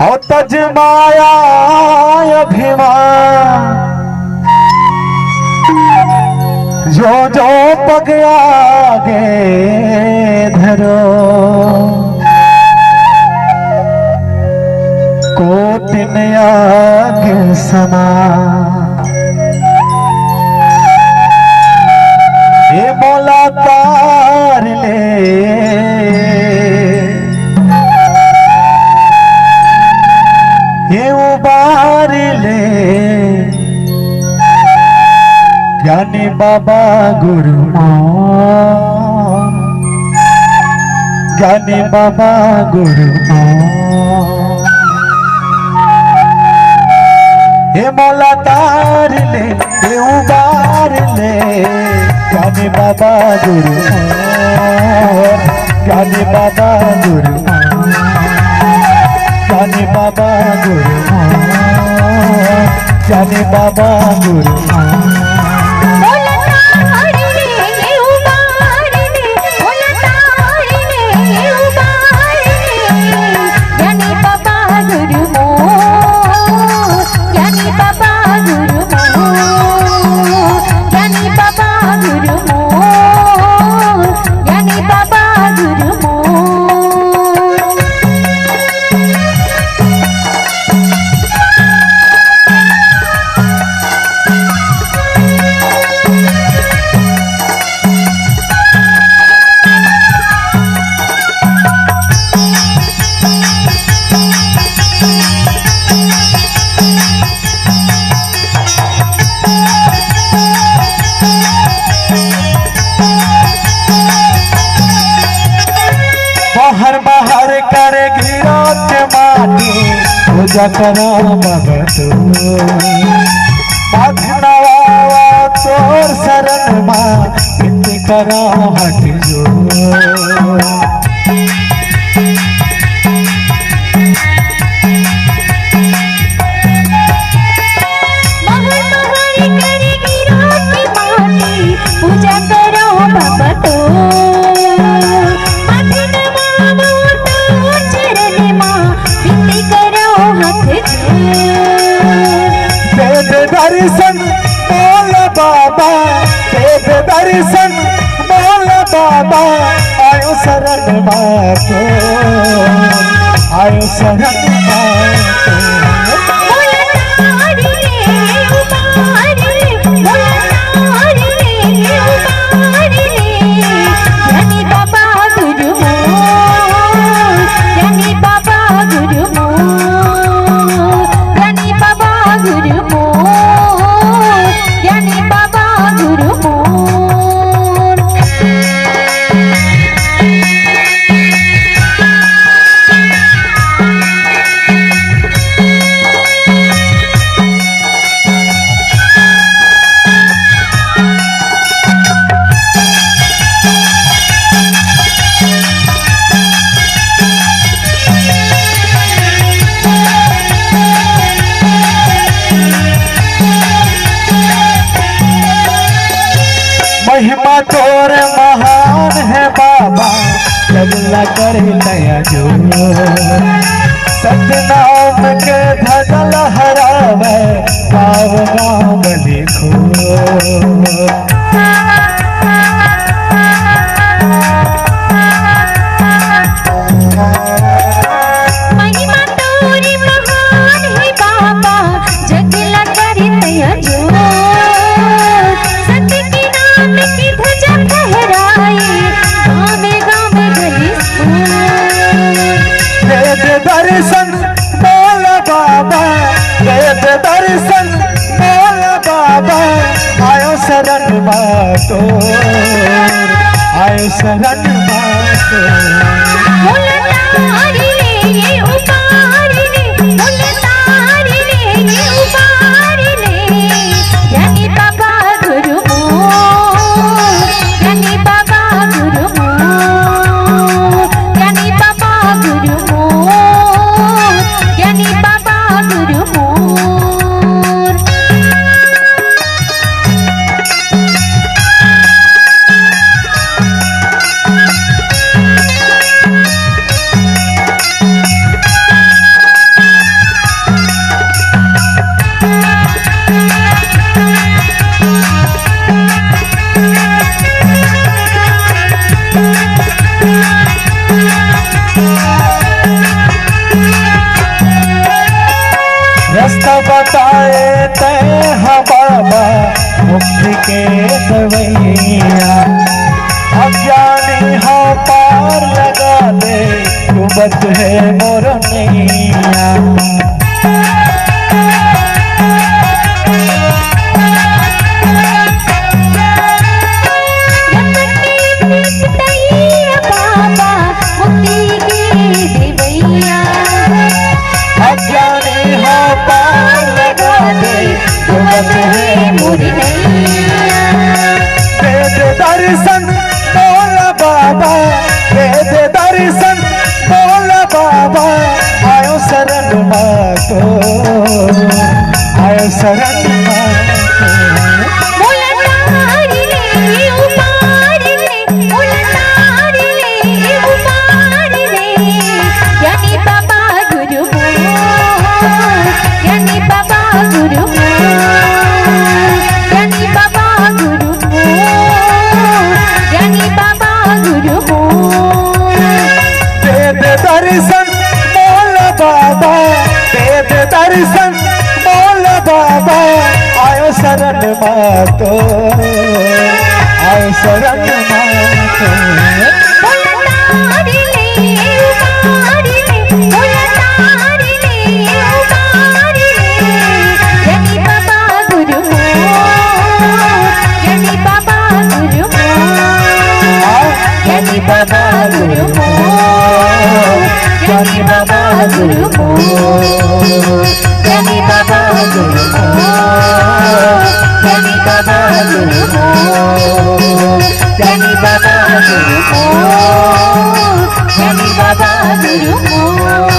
और तज माया अभिमान जो जो पग आगे धरो कोटिन आगे समा ये मौला तार ले ये उबार ले ज्ञानी बाबा गुरु ज्ञानी बाबा गुरु हे मौला तार ले हे उबार ले ज्ञानी बाबा गुरु ज्ञानी बाबा गुरु ज्ञानी बाबा गुरु ज्ञानी बाबा गुरु बाहर बाहर कर गिरो के माटी पूजा करो भगतो नवा तोर शरण माँ विनती करो हट जो पूजा करो भगतो दर्शन बोल बाबा देव दर्शन बोल बाबा आयो शरण मातो आयो शरण मातो महिमा तोर महान है बाबा चलना करे नया जो सतनाम के ध्वजा लहरावे गाँव गाँव लिखो दर्शन बोल बाबा वेद दर्शन बोल बाबा आयो शरण मातो आयो शरण मातो सब बताए तय हाँ बाबा मुक्ति के दवैया अज्ञानी हाँ पार लगा दे डूबत है मोर नैया अज्ञानी हाँ पार लगा दे डूबत है मोर नैया वेद दर्शन बोल बाबा वेद दर्शन बोल बाबा आयो शरण मातो आयो शरण मातो दर्शन बोल बाबा वेद दर्शन बोल बाबा आयो शरण मातो आयो शरण मातो बाबा गुरु ज्ञानी बाबा गुरु ज्ञानी बाबा गुरु ज्ञानी बाबा गुरु ज्ञानी बाबा गुरु ज्ञानी बाबा गुरु